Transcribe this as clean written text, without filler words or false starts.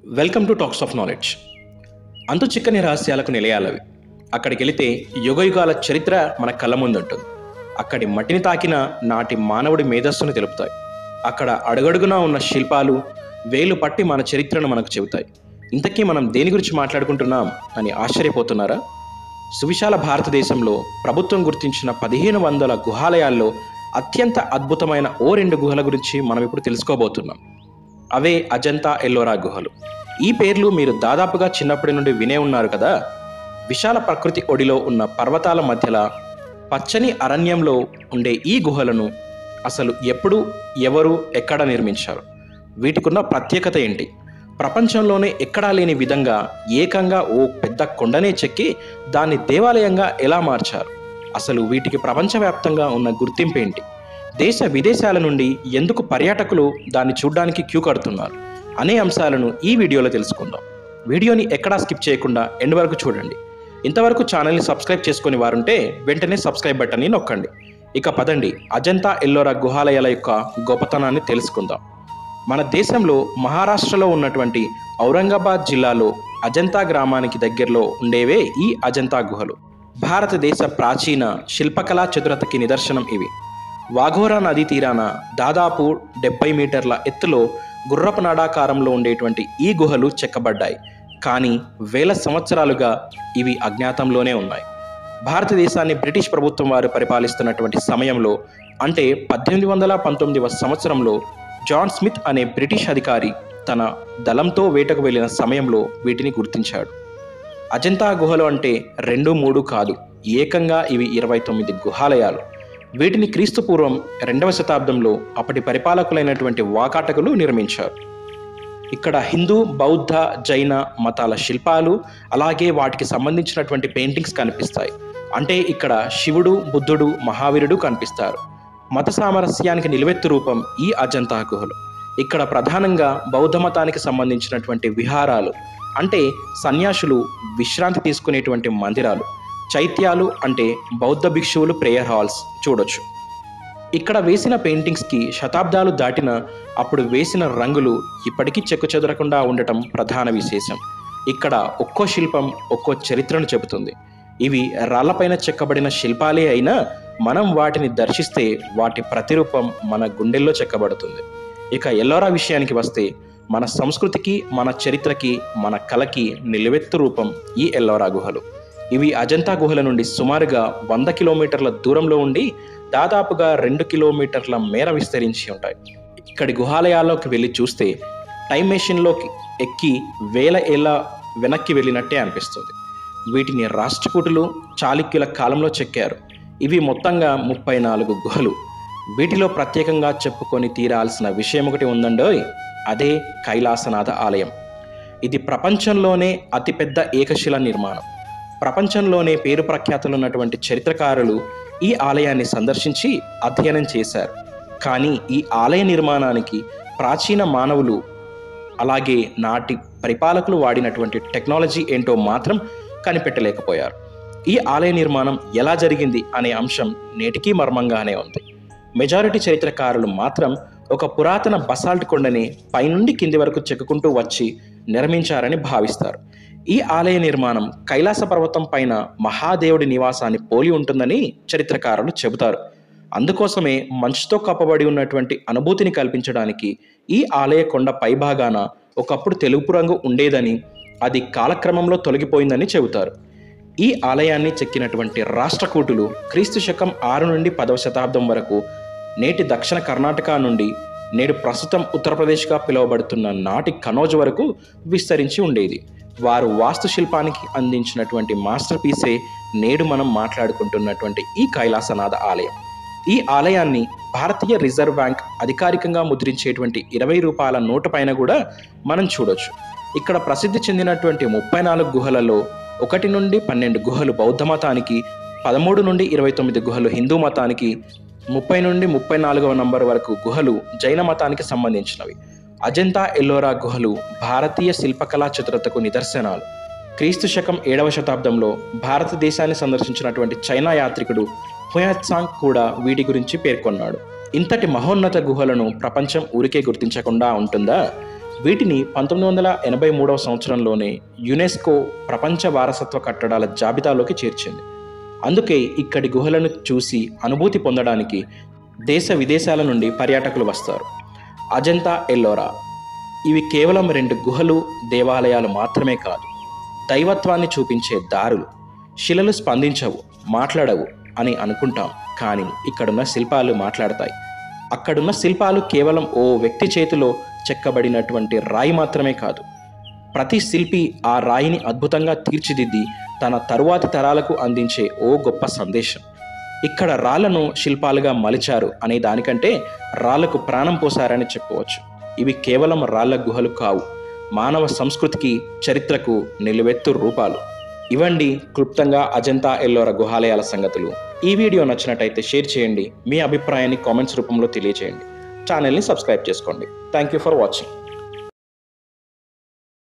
Welcome to talks of knowledge. అంతు చిక్కని రహస్యాలకు నిలయాలవి. అక్కడికి వెళితే యుగయుగాల చరిత్ర మన కళ్ళ ముందు ఉంటుంది. అక్కడి మట్టిని తాకిన నాటి మానవుడి మేధస్సును తెలుపుతాయి. అక్కడ అడుగడుగునా ఉన్న శిల్పాలు వేలు పట్టి మన చరిత్రను మనకు చెబుతాయి. ఇంతకీ మనం దేని గురించి మాట్లాడుకుంటున్నాం అని ఆశ్చర్యపోతున్నారా? సువిశాల భారతదేశంలో ప్రభుత్వం గుర్తించిన 1500 గుహాలయాల్లో అత్యంత అద్భుతమైన ఓ 2 గుహల గురించి మనం ఇప్పుడు తెలుసుకోబోతున్నాం. అవే అజంతా, ఎల్లోరా గుహలు. ఈ పేర్లు మీరు దాదాపుగా చిన్నప్పటి నుండి వినే ఉన్నారు కదా. విశాల ప్రకృతి ఒడిలో ఉన్న పర్వతాల మధ్యలో పచ్చని అరణ్యంలో ఉండే ఈ గుహలను అసలు ఎప్పుడు, ఎవరు, ఎక్కడ నిర్మించారు? వీటికున్న ప్రత్యేకత ఏంటి? ప్రపంచంలోనే ఎక్కడా లేని విధంగా ఏకంగా ఓ పెద్ద కొండనే చెక్కి దాన్ని దేవాలయంగా ఎలా మార్చారు? అసలు వీటికి ప్రపంచవ్యాప్తంగా ఉన్న గుర్తింపు ఏంటి? దేశ విదేశాల నుండి ఎందుకు పర్యాటకులు దాన్ని చూడడానికి క్యూ కడుతున్నారు అనే అంశాలను ఈ వీడియోలో తెలుసుకుందాం. వీడియోని ఎక్కడా స్కిప్ చేయకుండా ఎండ్ వరకు చూడండి. ఇంతవరకు ఛానల్ని సబ్స్క్రైబ్ చేసుకుని వారుంటే వెంటనే సబ్స్క్రైబ్ బటన్ని నొక్కండి. ఇక పదండి, అజంతా, ఎల్లోరా గుహాలయాల యొక్క గొప్పతనాన్ని తెలుసుకుందాం. మన దేశంలో మహారాష్ట్రలో ఉన్నటువంటి ఔరంగాబాద్ జిల్లాలో అజంతా గ్రామానికి దగ్గరలో ఉండేవే ఈ అజంతా గుహలు. భారతదేశ ప్రాచీన శిల్పకళా చతురతకి నిదర్శనం ఇవి. వాఘోరా నదీ తీరాన దాదాపు 70 మీటర్ల ఎత్తులో గుర్రపు నాడాకారంలో ఉండేటువంటి ఈ గుహలు చెక్కబడ్డాయి. కానీ వేల సంవత్సరాలుగా ఇవి అజ్ఞాతంలోనే ఉన్నాయి. భారతదేశాన్ని బ్రిటిష్ ప్రభుత్వం వారు పరిపాలిస్తున్నటువంటి సమయంలో, అంటే 1819వ సంవత్సరంలో జాన్ స్మిత్ అనే బ్రిటిష్ అధికారి తన దళంతో వేటకు వెళ్ళిన సమయంలో వీటిని గుర్తించాడు. అజంతా గుహలు అంటే 2-3 కాదు, ఏకంగా ఇవి 29 గుహాలయాలు. వీటిని క్రీస్తు పూర్వం 2వ శతాబ్దంలో అప్పటి పరిపాలకులైనటువంటి వాకాటకులు నిర్మించారు. ఇక్కడ హిందూ, బౌద్ధ, జైన మతాల శిల్పాలు, అలాగే వాటికి సంబంధించినటువంటి పెయింటింగ్స్ కనిపిస్తాయి. అంటే ఇక్కడ శివుడు, బుద్ధుడు, మహావీరుడు కనిపిస్తారు. మత సామరస్యానికి నిలువెత్తు రూపం ఈ అజంతా గుహలు. ఇక్కడ ప్రధానంగా బౌద్ధ మతానికి సంబంధించినటువంటి విహారాలు, అంటే సన్యాసులు విశ్రాంతి తీసుకునేటువంటి మందిరాలు, చైత్యాలు అంటే బౌద్ధ భిక్షువులు ప్రేయర్ హాల్స్ చూడొచ్చు. ఇక్కడ వేసిన పెయింటింగ్స్కి శతాబ్దాలు దాటిన అప్పుడు వేసిన రంగులు ఇప్పటికీ చెక్కుచెదరకుండా ఉండటం ప్రధాన విశేషం. ఇక్కడ ఒక్కో శిల్పం ఒక్కో చరిత్రను చెబుతుంది. ఇవి రాళ్లపైన చెక్కబడిన శిల్పాలే అయినా మనం వాటిని దర్శిస్తే వాటి ప్రతిరూపం మన గుండెల్లో చెక్కబడుతుంది. ఇక ఎల్లోరా విషయానికి వస్తే మన సంస్కృతికి, మన చరిత్రకి, మన కళకి నిలువెత్తు రూపం ఈ ఎల్లోరా గుహలు. ఇవి అజంతా గుహల నుండి సుమారుగా 100 కిలోమీటర్ల దూరంలో ఉండి దాదాపుగా 2 కిలోమీటర్ల మేర విస్తరించి ఉంటాయి. ఇక్కడి గుహాలయాల్లోకి వెళ్ళి చూస్తే టైం మెషిన్లోకి ఎక్కి వేల ఏళ్ళ వెనక్కి వెళ్ళినట్టే అనిపిస్తుంది. వీటిని రాష్ట్రకూటులు, చాళుక్యుల కాలంలో చెక్కారు. ఇవి మొత్తంగా 34 గుహలు. వీటిలో ప్రత్యేకంగా చెప్పుకొని తీరాల్సిన విషయం ఒకటి ఉందండోయ్, అదే కైలాసనాథ ఆలయం. ఇది ప్రపంచంలోనే అతిపెద్ద ఏకశిలా నిర్మాణం. ప్రపంచంలోనే పేరు ప్రఖ్యాతులున్నటువంటి చరిత్రకారులు ఈ ఆలయాన్ని సందర్శించి అధ్యయనం చేశారు. కానీ ఈ ఆలయ నిర్మాణానికి ప్రాచీన మానవులు, అలాగే నాటి పరిపాలకులు వాడినటువంటి టెక్నాలజీ ఏంటో మాత్రం కనిపెట్టలేకపోయారు. ఈ ఆలయ నిర్మాణం ఎలా జరిగింది అనే అంశం నేటికీ మర్మంగానే ఉంది. మెజారిటీ చరిత్రకారులు మాత్రం ఒక పురాతన బసాల్ట్ కొండని పైనుండి కింది వరకు చెక్కుకుంటూ వచ్చి నిర్మించారని భావిస్తారు. ఈ ఆలయ నిర్మాణం కైలాస పర్వతం పైన మహాదేవుడి నివాసాన్ని పోలి ఉంటుందని చరిత్రకారులు చెబుతారు. అందుకోసమే మంచుతో కప్పబడి ఉన్నటువంటి అనుభూతిని కల్పించడానికి ఈ ఆలయ కొండ పైభాగాన ఒకప్పుడు తెలుపు రంగు ఉండేదని, అది కాలక్రమంలో తొలగిపోయిందని చెబుతారు. ఈ ఆలయాన్ని చెక్కినటువంటి రాష్ట్రకూటులు క్రీస్తు శకం 6 నుండి 10వ శతాబ్దం వరకు నేటి దక్షిణ కర్ణాటక నుండి నేడు ప్రస్తుతం ఉత్తరప్రదేశ్గా పిలువబడుతున్న నాటి కనౌజ్ వరకు విస్తరించి ఉండేది. వారు వాస్తుశిల్పానికి అందించినటువంటి మాస్టర్ పీసే నేడు మనం మాట్లాడుకుంటున్నటువంటి ఈ కైలాసనాథ ఆలయం. ఈ ఆలయాన్ని భారతీయ రిజర్వ్ బ్యాంక్ అధికారికంగా ముద్రించేటువంటి 20 రూపాయల నోటు పైన కూడా మనం చూడొచ్చు. ఇక్కడ ప్రసిద్ధి చెందినటువంటి 34 గుహలలో 1 నుండి 12 గుహలు బౌద్ధ మతానికి, 13 నుండి 29 గుహలు హిందూ మతానికి, 30 నుండి 34వ నంబర్ వరకు గుహలు జైన మతానికి సంబంధించినవి. అజంతా, ఎల్లోరా గుహలు భారతీయ శిల్పకళా చతురతకు నిదర్శనాలు. క్రీస్తు శకం 7వ శతాబ్దంలో భారతదేశాన్ని సందర్శించినటువంటి చైనా యాత్రికుడు హుయాత్సాంగ్ కూడా వీటి గురించి పేర్కొన్నాడు. ఇంతటి మహోన్నత గుహలను ప్రపంచం ఊరికే గుర్తించకుండా ఉంటుందా? వీటిని 1983 సంవత్సరంలోనే యునెస్కో ప్రపంచ వారసత్వ కట్టడాల జాబితాలోకి చేర్చింది. అందుకే ఇక్కడి గుహలను చూసి అనుభూతి పొందడానికి దేశ విదేశాల నుండి పర్యాటకులు వస్తారు. అజంతా ఎల్లోరా ఇవి కేవలం 2 గుహలు, దేవాలయాలు మాత్రమే కాదు, దైవత్వాన్ని చూపించే దారులు. శిలలు స్పందించవు, మాట్లాడవు అని అనుకుంటాం, కానీ ఇక్కడున్న శిల్పాలు మాట్లాడతాయి. అక్కడున్న శిల్పాలు కేవలం ఓ వ్యక్తి చేతిలో చెక్కబడినటువంటి రాయి మాత్రమే కాదు, ప్రతి శిల్పి ఆ రాయిని అద్భుతంగా తీర్చిదిద్ది తన తరువాతి తరాలకు అందించే ఓ గొప్ప సందేశం. ఇక్కడ రాళ్లను శిల్పాలుగా మలిచారు అనే దానికంటే రాళ్లకు ప్రాణం పోసారని చెప్పవచ్చు. ఇవి కేవలం రాళ్ల గుహలు కావు, మానవ సంస్కృతికి, చరిత్రకు నిలువెత్తు రూపాలు. ఇవండి క్లుప్తంగా అజంతా ఎల్లోరా గుహాలయాల సంగతులు. ఈ వీడియో నచ్చినట్టయితే షేర్ చేయండి, మీ అభిప్రాయాన్ని కామెంట్స్ రూపంలో తెలియజేయండి. ఛానల్ని సబ్స్క్రైబ్ చేసుకోండి. Thank you for watching.